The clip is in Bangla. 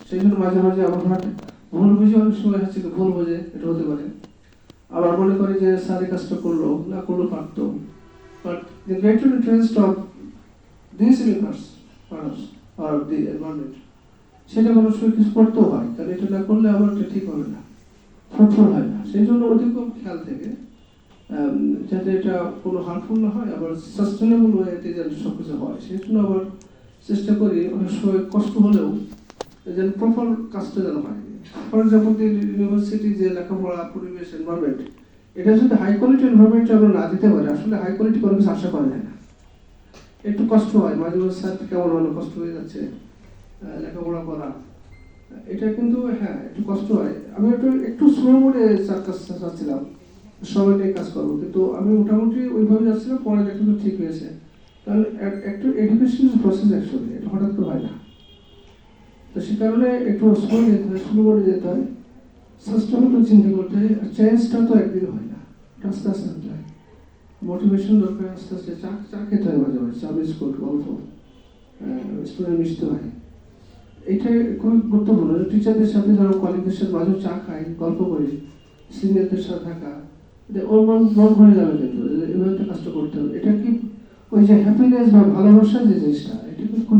সেই জন্য মাঝে মাঝে আমার হয় ভুল বুঝে অনেক সময় হচ্ছে ভুল বোঝে, এটা হতে পারে। আবার মনে করি যে স্যার এই কাজটা করলো না করলো পারতো, but the greater interest of this universe আর দি এনভায়রনমেন্ট, সেটা কোনো সময় কিছু করতেও হয়, কারণ এটা না করলে আবার এটা ঠিক হবে না, ফ্রুটফুল হয় না। সেই জন্য অধিকম খেয়াল থেকে যাতে এটা কোনো হার্মফুল না হয়, আবার সাস্টেনেবল ওয়েতে যেন সব কিছু হয়, সেই জন্য আবার চেষ্টা করি অনেক সময় কষ্ট হলেও যেন প্রপার কাজটা যেন হয়। ফর এক্সাম্পল ইউনিভার্সিটি যে লেখাপড়া, পরিবেশ, এনভায়রনমেন্ট, এটা যদি হাই কোয়ালিটি এনভায়রনমেন্ট আমরা না দিতে পারি, আসলে হাই কোয়ালিটি কোনো কিছু আশা করা যায় না। একটু কষ্ট হয় মাঝে মাঝে, স্যার কেমন হলো, কষ্ট হয়ে যাচ্ছে লেখাপড়া করা, এটা কিন্তু হ্যাঁ একটু কষ্ট হয়। আমি একটু স্লো মোডে চাচ্ছিলাম, সবাই নিয়ে কাজ করবো, কিন্তু আমি মোটামুটি ওইভাবে যাচ্ছিলাম, পরে দেখলাম ঠিক হয়েছে। কারণ একটু এডুকেশন প্রসেস অ্যাকচুয়ালি এটা হঠাৎ করে হয় না, তো সে কারণে একটু স্লো যেতে হয়, স্লো মোডে যেতে হয়, সাস্টেনেবল চিন্তা করতে হয়। চেঞ্জটা তো একদিন হয় না, আস্তে আস্তে হতে হয়, মোটিভেশন দরকার, আস্তে আস্তে চা খেতে হয়, মাঝে মাঝে চা বিস্কুট গল্প, স্টুডেন্ট মিশতে হয়। এটাই খুবই গুরুত্বপূর্ণ। টিচারদের সাথে ধরো কলিগদের সাথে মাঝে চা খাই, গল্প করি, সিনিয়রদের সাথে থাকা, ওর মন ভরে যাবে, কিন্তু এভাবে একটা কাজটা করতে হবে। এটা কি ওই যে হ্যাপিনেস বা ভালোবাসার যে জিনিসটা, এটা কিন্তু